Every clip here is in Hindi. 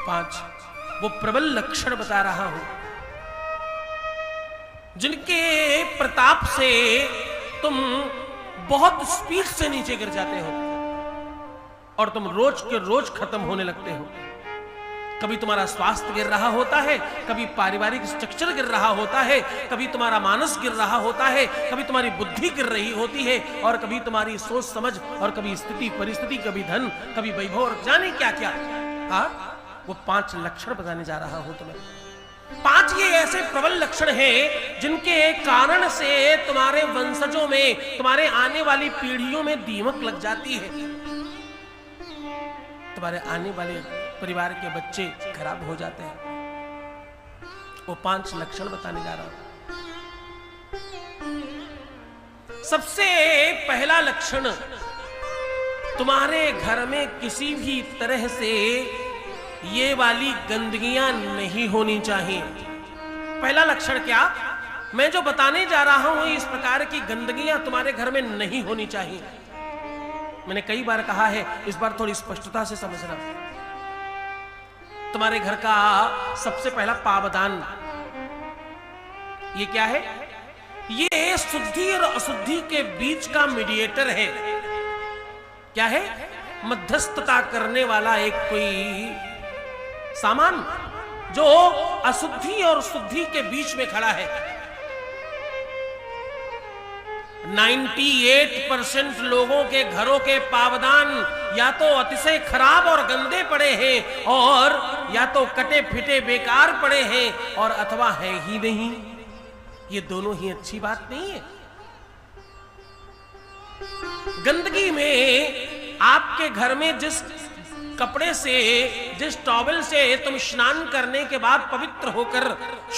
5 वो प्रबल लक्षण बता रहा हूं जिनके प्रताप से तुम बहुत स्पीड से नीचे गिर जाते हो और तुम रोज के रोज खत्म होने लगते हो। कभी तुम्हारा स्वास्थ्य गिर रहा होता है, कभी पारिवारिक स्ट्रक्चर गिर रहा होता है, कभी तुम्हारा मानस गिर रहा होता है, कभी तुम्हारी बुद्धि गिर रही होती है, और कभी तुम्हारी सोच समझ, और कभी स्थिति परिस्थिति, कभी धन, कभी वैभव, और जाने क्या क्या। हाँ, वो 5 लक्षण बताने जा रहा हूं तुम्हें। 5 ये ऐसे प्रबल लक्षण हैं जिनके कारण से तुम्हारे वंशजों में, तुम्हारे आने वाली पीढ़ियों में दीमक लग जाती है, तुम्हारे आने वाले परिवार के बच्चे खराब हो जाते हैं। वो 5 लक्षण बताने जा रहा हूं। सबसे पहला लक्षण, तुम्हारे घर में किसी भी तरह से ये वाली गंदगियां नहीं होनी चाहिए। पहला लक्षण क्या? मैं जो बताने जा रहा हूं इस प्रकार की गंदगियां तुम्हारे घर में नहीं होनी चाहिए। मैंने कई बार कहा है, इस बार थोड़ी स्पष्टता से समझना। तुम्हारे घर का सबसे पहला पावदान, ये क्या है? ये शुद्धि और अशुद्धि के बीच का मीडिएटर है। क्या है? मध्यस्थता करने वाला एक कोई सामान जो अशुद्धि और शुद्धि के बीच में खड़ा है। 98% लोगों के घरों के पावदान या तो अतिशय खराब और गंदे पड़े हैं, और या तो कटे फिटे बेकार पड़े हैं, और अथवा है ही नहीं। ये दोनों ही अच्छी बात नहीं है। गंदगी में आपके घर में जिस कपड़े से, जिस टॉवल से तुम स्नान करने के बाद पवित्र होकर,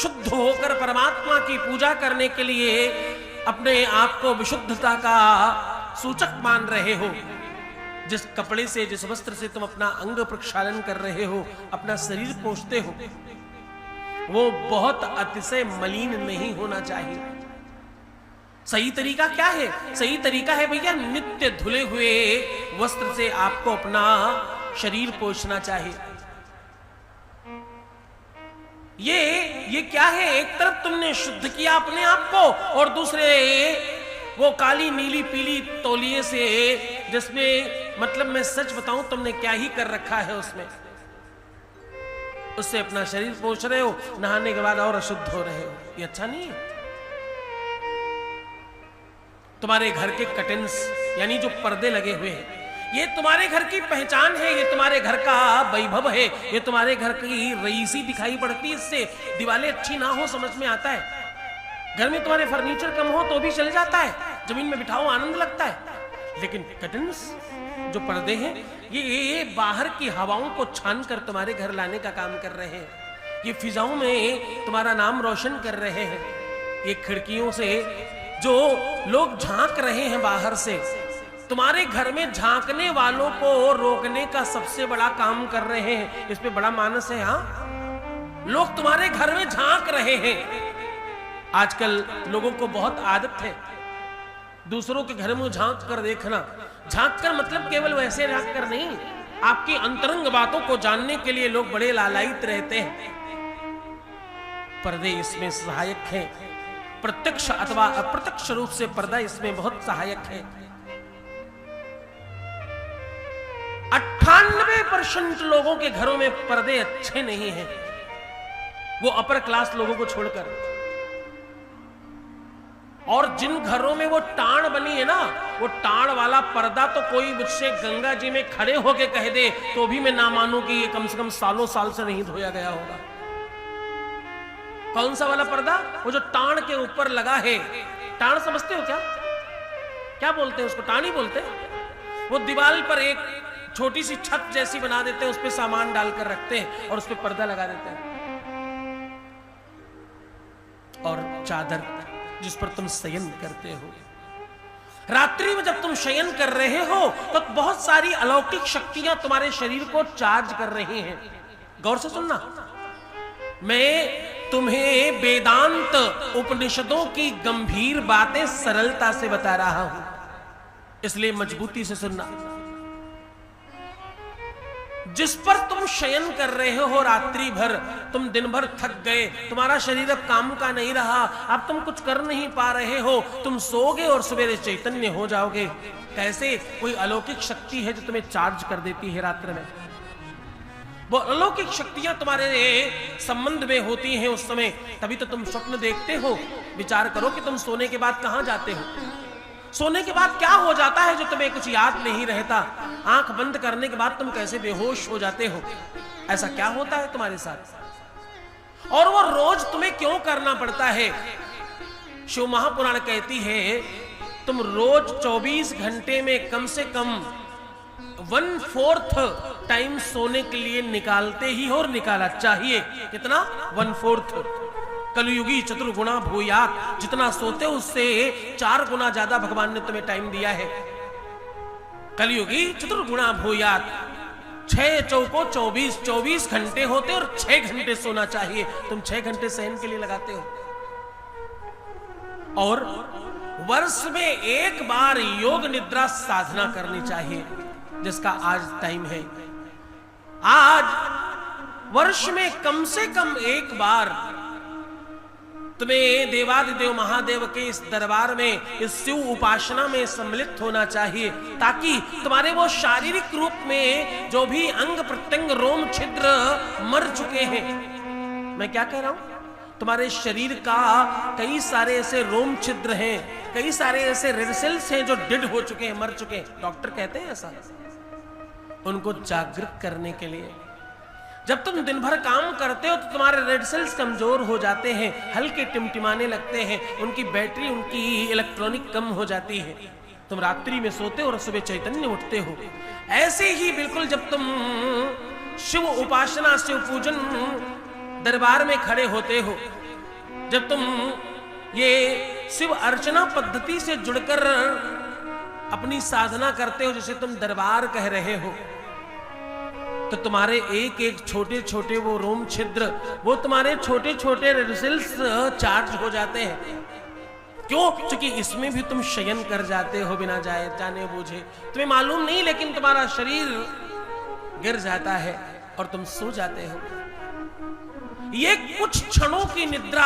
शुद्ध होकर परमात्मा की पूजा करने के लिए अपने आप को विशुद्धता का सूचक मान रहे हो, जिस कपड़े से, जिस वस्त्र से तुम अपना अंग प्रक्षालन कर रहे हो, अपना शरीर पोंछते हो, वो बहुत अतिशय मलिन नहीं होना चाहिए। सही तरीका क्या है? सही तरीका है भैया, नित्य धुले हुए वस्त्र से आपको अपना शरीर पोंछना चाहिए। ये क्या है? एक तरफ तुमने शुद्ध किया अपने आप को, और दूसरे वो काली नीली पीली तौलिए से, जिसमें मतलब मैं सच बताऊं तुमने क्या ही कर रखा है उसमें, उससे अपना शरीर पोंछ रहे हो, नहाने के बाद और अशुद्ध हो रहे हो। ये अच्छा नहीं है। तुम्हारे घर के कर्टेन्स यानी जो पर्दे लगे हुए हैं, ये तुम्हारे घर की पहचान है, ये तुम्हारे घर का वैभव है, ये तुम्हारे घर की रईसी दिखाई पड़ती है। इससे दीवारें अच्छी ना हो समझ में आता है। घर में तुम्हारे फर्नीचर कम हो तो भी चल जाता है, जमीन में बिठाओ आनंद लगता है, लेकिन कर्टेन्स जो पर्दे हैं ये बाहर की हवाओं को छान कर तुम्हारे घर लाने का काम कर रहे हैं। ये फिजाओं में तुम्हारा नाम रोशन कर रहे हैं। ये खिड़कियों से जो लोग झांक रहे हैं बाहर से, तुम्हारे घर में झांकने वालों को रोकने का सबसे बड़ा काम कर रहे हैं। इस पे बड़ा मानस है। हाँ, लोग तुम्हारे घर में झांक रहे हैं। आजकल लोगों को बहुत आदत है दूसरों के घर में झांक कर देखना। झांक कर मतलब केवल वैसे झांक कर नहीं, आपकी अंतरंग बातों को जानने के लिए लोग बड़े लालायित रहते हैं। पर्दे इसमें सहायक हैं, प्रत्यक्ष अथवा अप्रत्यक्ष रूप से पर्दा इसमें बहुत सहायक है। 98% लोगों के घरों में पर्दे अच्छे नहीं हैं, वो अपर क्लास लोगों को छोड़कर। और जिन घरों में वो टाण बनी है ना, वो टाण वाला पर्दा तो कोई मुझसे गंगा जी में खड़े होके कह दे तो भी मैं ना मानूं कि ये कम से कम सालों साल से नहीं धोया गया होगा। कौन सा वाला पर्दा? वो जो टाण के ऊपर लगा है। टाण समझते हो क्या? क्या बोलते हैं उसको? टाण ही बोलते हैं। वो दीवार पर एक छोटी सी छत जैसी बना देते हैं, उस पर सामान डालकर रखते हैं और उस पर पर्दा लगा देते हैं। और चादर जिस पर तुम शयन करते हो, रात्रि में जब तुम शयन कर रहे हो तो बहुत सारी अलौकिक शक्तियां तुम्हारे शरीर को चार्ज कर रही हैं। गौर से सुनना, मैं तुम्हें वेदांत उपनिषदों की गंभीर बातें सरलता से बता रहा हूं, इसलिए मजबूती से सुनना। जिस पर तुम शयन कर रहे हो रात्रि भर, तुम दिन भर थक गए, तुम्हारा शरीर अब काम का नहीं रहा, अब तुम कुछ कर नहीं पा रहे हो, तुम सोगे और सवेरे चैतन्य हो जाओगे। कैसे? कोई अलौकिक शक्ति है जो तुम्हें चार्ज कर देती है रात्र में। वो अलौकिक शक्तियां तुम्हारे संबंध में होती हैं उस समय, तभी तो तुम स्वप्न देखते हो। विचार करो कि तुम सोने के बाद कहां जाते हो, सोने के बाद क्या हो जाता है जो तुम्हें कुछ याद नहीं रहता। आंख बंद करने के बाद तुम कैसे बेहोश हो जाते हो, ऐसा क्या होता है तुम्हारे साथ, और वो रोज तुम्हें क्यों करना पड़ता है। शिव महापुराण कहती है तुम रोज 24 घंटे में कम से कम 1/4 टाइम सोने के लिए निकालते ही हो, और निकाला चाहिए। कितना? 1/4। कलयुगी चतुर्गुणा भूयात, जितना सोते हो उससे 4 गुना ज्यादा भगवान ने तुम्हें टाइम दिया है। कलयुगी चतुर्गुणा भूयात, 6 चौको 24 घंटे होते और 6 घंटे सोना चाहिए। तुम 6 घंटे शयन के लिए लगाते हो, और वर्ष में एक बार योग निद्रा साधना करनी चाहिए, जिसका आज टाइम है। आज वर्ष में कम से कम एक बार तुम्हें देवादिदेव महादेव के इस दरबार में, इस शिव उपासना में सम्मिलित होना चाहिए, ताकि तुम्हारे वो शारीरिक रूप में जो भी अंग प्रत्यंग रोम छिद्र मर चुके हैं। मैं क्या कह रहा हूं, तुम्हारे शरीर का कई सारे ऐसे रोम छिद्र हैं, कई सारे ऐसे रेड सेल्स हैं जो डेड हो चुके हैं, मर चुके हैं। डॉक्टर कहते हैं ऐसा, उनको जागृत करने के लिए। जब तुम दिन भर काम करते हो तो तुम्हारे रेड सेल्स कमजोर हो जाते हैं, हल्के टिमटिमाने लगते हैं, उनकी बैटरी, उनकी इलेक्ट्रॉनिक कम हो जाती है। तुम रात्रि में सोते हो और सुबह चैतन्य उठते हो। ऐसे ही बिल्कुल जब तुम शिव उपासना, शिव पूजन दरबार में खड़े होते हो, जब तुम ये शिव अर्चना पद्धति से जुड़कर अपनी साधना करते हो, जैसे तुम दरबार कह रहे हो, तो तुम्हारे एक एक छोटे छोटे वो रोम छिद्र, वो तुम्हारे छोटे छोटे रेड सेल्स चार्ज हो जाते हैं। क्यों? क्योंकि इसमें भी तुम शयन कर जाते हो बिना जाने बूझे, तुम्हें मालूम नहीं, लेकिन तुम्हारा शरीर गिर जाता है और तुम सो जाते हो। ये कुछ क्षणों की निद्रा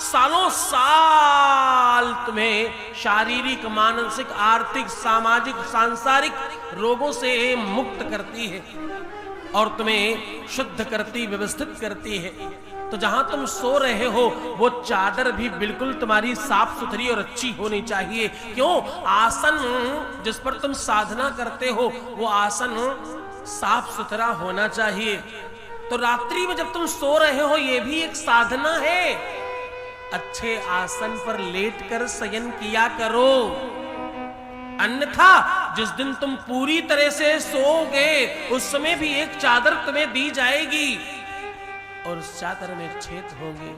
सालों साल तुम्हें शारीरिक, मानसिक, आर्थिक, सामाजिक, सांसारिक रोगों से मुक्त करती है और तुम्हें शुद्ध करती, व्यवस्थित करती है। तो जहां तुम सो रहे हो वो चादर भी बिल्कुल तुम्हारी साफ सुथरी और अच्छी होनी चाहिए। क्यों? आसन जिस पर तुम साधना करते हो वो आसन साफ सुथरा होना चाहिए। तो रात्रि में जब तुम सो रहे हो ये भी एक साधना है। अच्छे आसन पर लेटकर शयन किया करो, अन्यथा जिस दिन तुम पूरी तरह से सोओगे उस समय भी एक चादर तुम्हें दी जाएगी और उस चादर में छेद होंगे,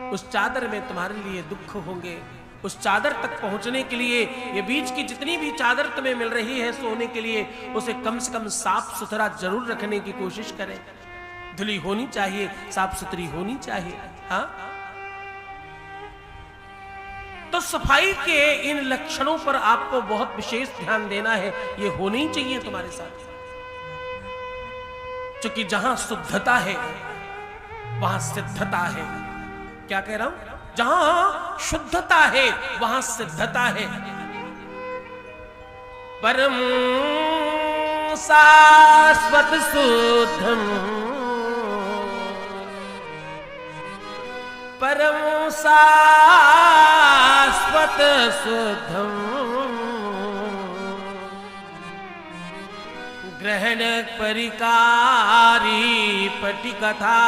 उस चादर में तुम्हारे लिए दुख होंगे। उस चादर तक पहुंचने के लिए ये बीच की जितनी भी चादर तुम्हें मिल रही है सोने के लिए, उसे कम से कम साफ सुथरा जरूर रखने की कोशिश करें। धुली होनी चाहिए, साफ सुथरी होनी चाहिए। हाँ, तो सफाई के इन लक्षणों पर आपको बहुत विशेष ध्यान देना है। ये होनी चाहिए तुम्हारे साथ, क्योंकि जहां शुद्धता है वहां सिद्धता है। क्या कह रहा हूं? जहां शुद्धता है वहां सिद्धता है। परम शाश्वत शुद्धम, परम शाश्वत शुद्धम, ग्रहण परिकारी पटिकथा,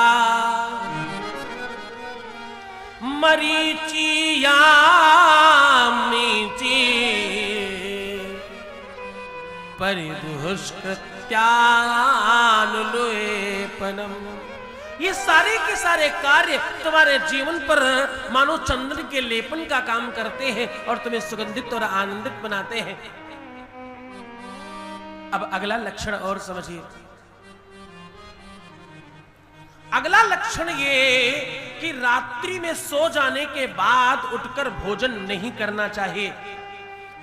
मरीचियामीची परिदुष्कृत्यानुलेपनम। ये सारे के सारे कार्य तुम्हारे जीवन पर मानो चंदन के लेपन का काम करते हैं और तुम्हें सुगंधित और आनंदित बनाते हैं। अब अगला लक्षण और समझिए। अगला लक्षण ये कि रात्रि में सो जाने के बाद उठकर भोजन नहीं करना चाहिए।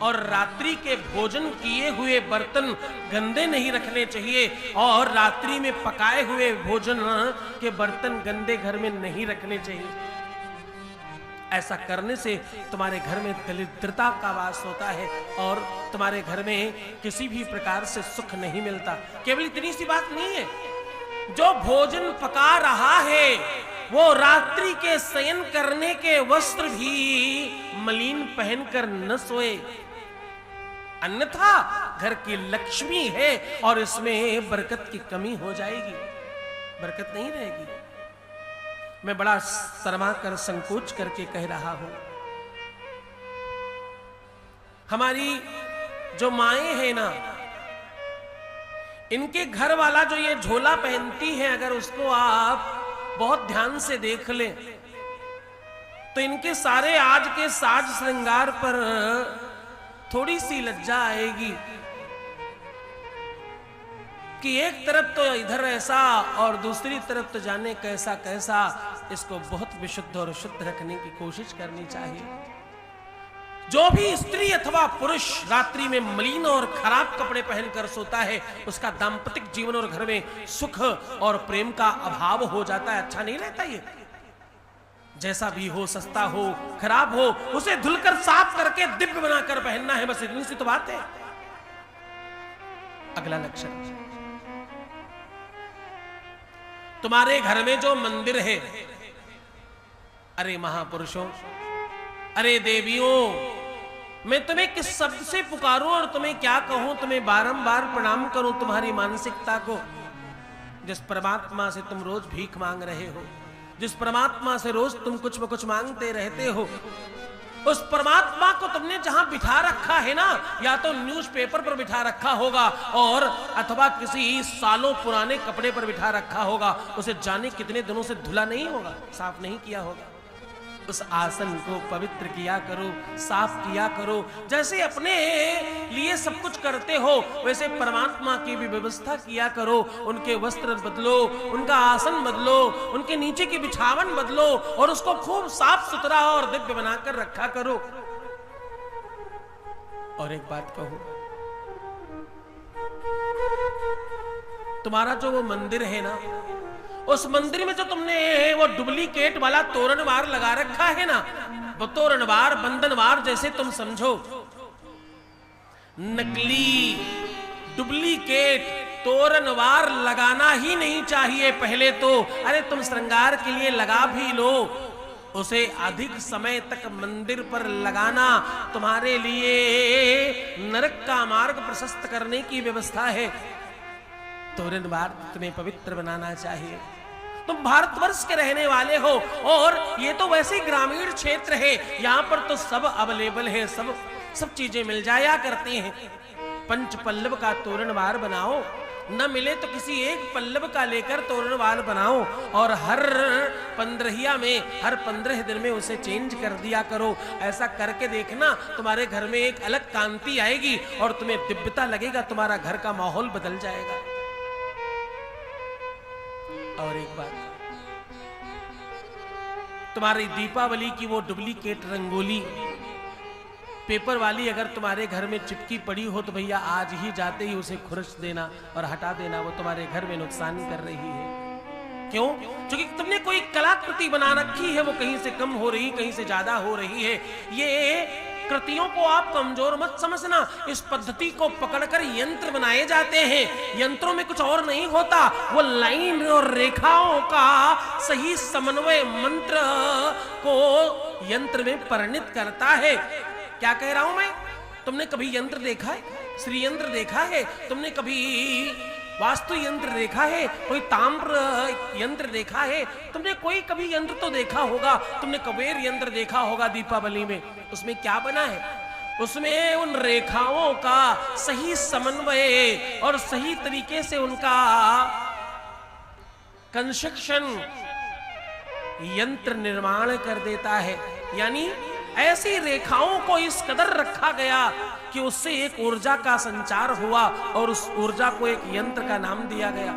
और रात्रि के भोजन किए हुए बर्तन गंदे नहीं रखने चाहिए, और रात्रि में पकाए हुए भोजन के बर्तन गंदे घर में नहीं रखने चाहिए। ऐसा करने से तुम्हारे घर में दरिद्रता का वास होता है और तुम्हारे घर में किसी भी प्रकार से सुख नहीं मिलता। केवल इतनी सी बात नहीं है, जो भोजन पका रहा है वो रात्रि के शयन करने के वस्त्र भी मलिन पहनकर न सोए, अन्यथा घर की लक्ष्मी है और इसमें बरकत की कमी हो जाएगी, बरकत नहीं रहेगी। मैं बड़ा शर्मा कर संकोच करके कह रहा हूं, हमारी जो माएं हैं ना, इनके घर वाला जो ये झोला पहनती है, अगर उसको आप बहुत ध्यान से देख लें तो इनके सारे आज के साज श्रृंगार पर थोड़ी सी लज्जा आएगी कि एक तरफ तो इधर ऐसा और दूसरी तरफ तो जाने कैसा कैसा। इसको बहुत विशुद्ध और शुद्ध रखने की कोशिश करनी चाहिए। जो भी स्त्री अथवा पुरुष रात्रि में मलिन और खराब कपड़े पहनकर सोता है, उसका दाम्पतिक जीवन और घर में सुख और प्रेम का अभाव हो जाता है। अच्छा नहीं रहता ये। जैसा भी हो, सस्ता हो, खराब हो, उसे धुलकर साफ करके दिव्य बनाकर पहनना है, बस इतनी सी तो बात है। अगला लक्षण, तुम्हारे घर में जो मंदिर है, अरे महापुरुषों, अरे देवियों, मैं तुम्हें किस शब्द से पुकारूं और तुम्हें क्या कहूं, तुम्हें बारंबार प्रणाम करूं तुम्हारी मानसिकता को। जिस परमात्मा से तुम रोज भीख मांग रहे हो, जिस परमात्मा से रोज तुम कुछ न कुछ मांगते रहते हो, उस परमात्मा को तुमने जहां बिठा रखा है ना, या तो न्यूज़पेपर पर बिठा रखा होगा और अथवा किसी सालों पुराने कपड़े पर बिठा रखा होगा। उसे जाने कितने दिनों से धुला नहीं होगा, साफ नहीं किया होगा। उस आसन को पवित्र किया करो, साफ किया करो। जैसे अपने लिए सब कुछ करते हो, वैसे परमात्मा की भी व्यवस्था किया करो। उनके वस्त्र बदलो, उनका आसन बदलो, उनके नीचे की बिछावन बदलो और उसको खूब साफ सुथरा और दिव्य बनाकर रखा करो। और एक बात कहूं, तुम्हारा जो वो मंदिर है ना, उस मंदिर में जो तुमने वो डुप्लीकेट वाला तोरणवार लगा रखा है ना, वो तोरणवार बंधनवार जैसे तुम समझो। नकली डुप्लीकेट तोरणवार लगाना ही नहीं चाहिए पहले तो। अरे तुम श्रृंगार के लिए लगा भी लो, उसे अधिक समय तक मंदिर पर लगाना तुम्हारे लिए नरक का मार्ग प्रशस्त करने की व्यवस्था है। तोरणवार तुम्हें पवित्र बनाना चाहिए। तुम भारतवर्ष के रहने वाले हो और ये तो वैसे ग्रामीण क्षेत्र है, यहाँ पर तो सब अवेलेबल है, सब चीजें मिल जाया करती हैं। पंच पल्लव का तोरणवार बनाओ, न मिले तो किसी एक पल्लव का लेकर तोरणवार बनाओ और हर 15 में, हर 15 दिन में उसे चेंज कर दिया करो। ऐसा करके देखना, तुम्हारे घर में एक अलग कांति आएगी और तुम्हें दिव्यता लगेगा, तुम्हारा घर का माहौल बदल जाएगा। और एक बात, तुम्हारी दीपावली की वो डुप्लीकेट रंगोली पेपर वाली अगर तुम्हारे घर में चिपकी पड़ी हो तो भैया आज ही जाते ही उसे खुरच देना और हटा देना। वो तुम्हारे घर में नुकसान कर रही है। क्यों? क्योंकि तुमने कोई कलाकृति बना रखी है, वो कहीं से कम हो रही, कहीं से ज्यादा हो रही है। ये कृतियों को आप कमजोर मत समझना। इस पद्धति को पकड़कर यंत्र बनाए जाते हैं। यंत्रों में कुछ और नहीं होता, वो लाइन और रेखाओं का सही समन्वय मंत्र को यंत्र में परिणित करता है। क्या कह रहा हूं मैं? तुमने कभी यंत्र देखा है? श्री यंत्र देखा है? तुमने कभी वास्तु यंत्र देखा है? कोई ताम्र यंत्र देखा है? तुमने कोई कभी यंत्र तो देखा होगा। तुमने कुबेर यंत्र देखा होगा दीपावली में। उसमें क्या बना है? उसमें उन रेखाओं का सही समन्वय और सही तरीके से उनका कंस्ट्रक्शन यंत्र निर्माण कर देता है। यानी ऐसी रेखाओं को इस कदर रखा गया कि उससे एक ऊर्जा का संचार हुआ और उस ऊर्जा को एक यंत्र का नाम दिया गया।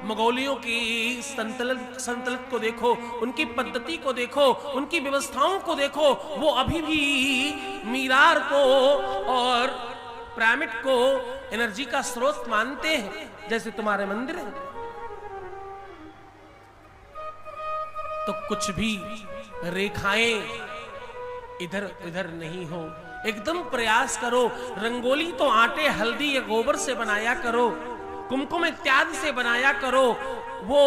मंगोलियों की संतलत को देखो, उनकी पद्धति को देखो, उनकी व्यवस्थाओं को देखो, वो अभी भी मीरार को और पिरामिड को एनर्जी का स्रोत मानते हैं, जैसे तुम्हारे मंदिर हैं। तो कुछ भी रेखाएं इधर उधर नहीं हो, एकदम प्रयास करो। रंगोली तो आटे, हल्दी या गोबर से बनाया करो, कुमकुम इत्यादि से बनाया करो। वो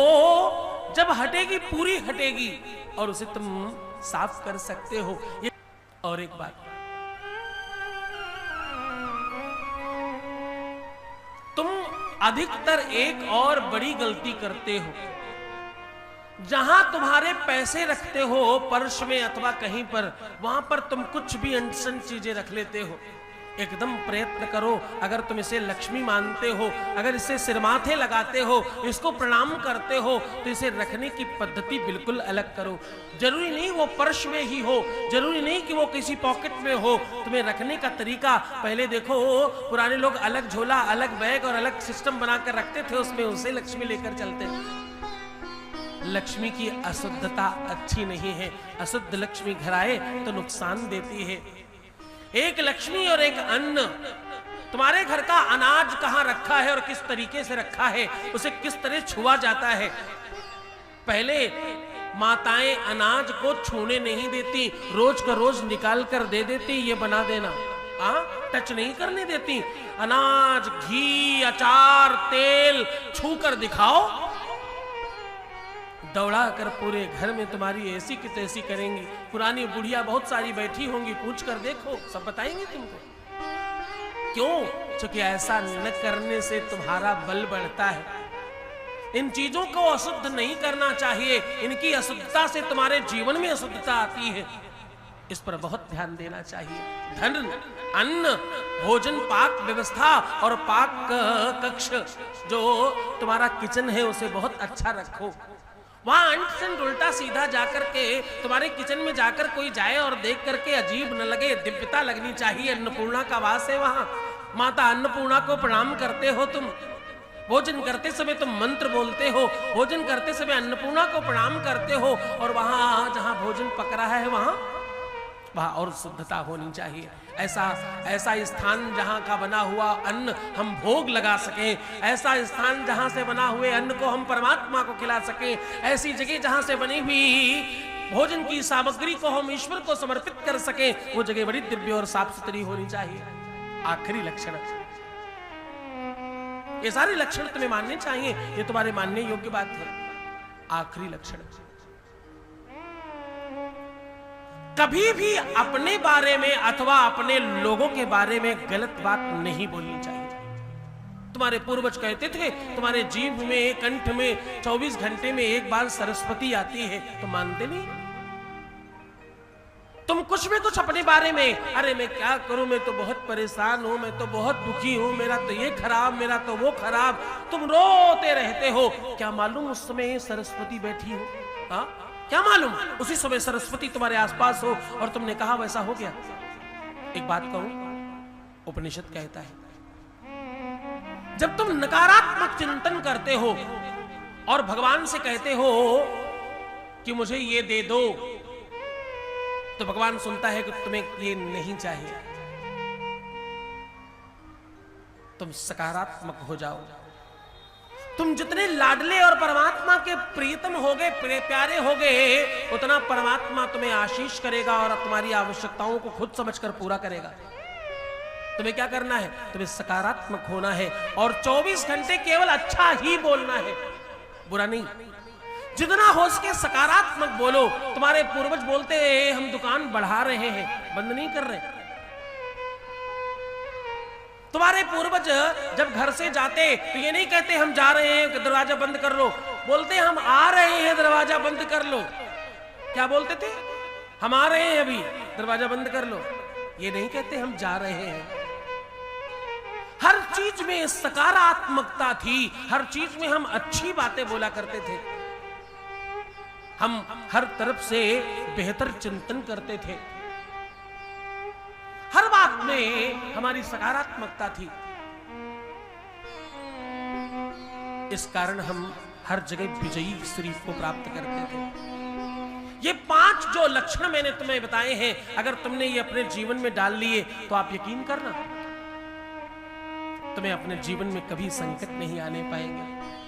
जब हटेगी पूरी हटेगी और उसे तुम साफ कर सकते हो। और एक बात, तुम अधिकतर एक और बड़ी गलती करते हो। जहां तुम्हारे पैसे रखते हो पर्स में अथवा कहीं पर, वहां पर तुम कुछ भी अनसन चीजें रख लेते हो। एकदम प्रयत्न करो, अगर तुम इसे लक्ष्मी मानते हो, अगर इसे सिरमाथे लगाते हो, इसको प्रणाम करते हो, तो इसे रखने की पद्धति बिल्कुल अलग करो। जरूरी नहीं वो पर्स में ही हो, जरूरी नहीं कि वो किसी पॉकेट में हो। तुम्हें रखने का तरीका पहले देखो। पुराने लोग अलग झोला, अलग बैग और अलग सिस्टम बनाकर रखते थे, उसमें उसे लक्ष्मी लेकर चलते। लक्ष्मी की अशुद्धता अच्छी नहीं है। अशुद्ध लक्ष्मी घर आए तो नुकसान देती है। एक लक्ष्मी और एक अन्न। तुम्हारे घर का अनाज कहां रखा है और किस तरीके से रखा है, उसे किस तरह छुआ जाता है। पहले माताएं अनाज को छूने नहीं देती, रोज का रोज निकाल कर दे देती, ये बना देना, टच नहीं करने देती। अनाज, घी, अचार, तेल छू कर दिखाओ, दौड़ा कर पूरे घर में तुम्हारी ऐसी की तैसी करेंगी। पुरानी बुढ़िया बहुत सारी बैठी होंगी, पूछ कर देखो, सब बताएंगे तुमको। क्यों? क्योंकि ऐसा न करने से तुम्हारा बल बढ़ता है। इन चीजों को अशुद्ध नहीं करना चाहिए। इनकी अशुद्धता से तुम्हारे जीवन में अशुद्धता आती है। इस पर बहुत ध्यान देना चाहिए। धन, अन्न, भोजन, पाक व्यवस्था और पाक कक्ष, जो तुम्हारा किचन है, उसे बहुत अच्छा रखो। वहां अंट उल्टा सीधा जाकर के, तुम्हारे किचन में जाकर कोई जाए और देख करके अजीब न लगे, दिव्यता लगनी चाहिए। अन्नपूर्णा का वास है वहां। माता अन्नपूर्णा को प्रणाम करते हो तुम। भोजन करते समय तुम मंत्र बोलते हो, भोजन करते समय अन्नपूर्णा को प्रणाम करते हो। और वहां जहां भोजन पक रहा है वहां और शुद्धता होनी चाहिए। ऐसा स्थान जहां का बना हुआ अन्न हम भोग लगा सकें, ऐसा स्थान जहां से बना हुए अन्न को हम परमात्मा को खिला सकें, ऐसी जगह जहां से बनी हुई भोजन की सामग्री को हम ईश्वर को समर्पित कर सकें, वो जगह बड़ी दिव्य और साफ सुथरी होनी चाहिए। आखिरी लक्षण, ये सारे लक्षण तुम्हें मानने चाहिए, ये तुम्हारे मानने योग्य बात है। आखिरी लक्षण, कभी भी अपने बारे में अथवा अपने लोगों के बारे में गलत बात नहीं बोलनी चाहिए। तुम्हारे पूर्वज कहते थे, तुम्हारे जीभ में, कंठ में 24 घंटे में एक बार सरस्वती आती है, तो मानते नहीं। तुम कुछ भी कुछ अपने बारे में, अरे मैं क्या करूं, मैं तो बहुत परेशान हूं, मैं तो बहुत दुखी हूं, मेरा तो ये खराब, मेरा तो वो खराब, तुम रोते रहते हो। क्या मालूम उस समय सरस्वती बैठी हो? क्या मालूम उसी समय सरस्वती तुम्हारे आसपास हो और तुमने कहा वैसा हो गया। एक बात कहूं, उपनिषद कहता है, जब तुम नकारात्मक चिंतन करते हो और भगवान से कहते हो कि मुझे ये दे दो, तो भगवान सुनता है कि तुम्हें ये नहीं चाहिए। तुम सकारात्मक हो जाओ। तुम जितने लाडले और परमात्मा के प्रियतम होगे, प्यारे होगे, उतना परमात्मा तुम्हें आशीष करेगा और तुम्हारी आवश्यकताओं को खुद समझकर पूरा करेगा। तुम्हें क्या करना है? तुम्हें सकारात्मक होना है और 24 घंटे केवल अच्छा ही बोलना है, बुरा नहीं। जितना हो सके सकारात्मक बोलो। तुम्हारे पूर्वज बोलते हैं हम दुकान बढ़ा रहे हैं, बंद नहीं कर रहे। तुम्हारे पूर्वज जब घर से जाते तो ये नहीं कहते हम जा रहे हैं दरवाजा बंद कर लो, बोलते हम आ रहे हैं दरवाजा बंद कर लो। क्या बोलते थे? हम आ रहे हैं अभी, दरवाजा बंद कर लो। ये नहीं कहते हम जा रहे हैं। हर चीज में सकारात्मकता थी, हर चीज में हम अच्छी बातें बोला करते थे। हम हर तरफ से बेहतर चिंतन करते थे, हर बात में हमारी सकारात्मकता थी। इस कारण हम हर जगह विजयी श्री को प्राप्त करते थे। ये 5 जो लक्षण मैंने तुम्हें बताए हैं, अगर तुमने ये अपने जीवन में डाल लिए तो आप यकीन करना तुम्हें अपने जीवन में कभी संकट नहीं आने पाएंगे।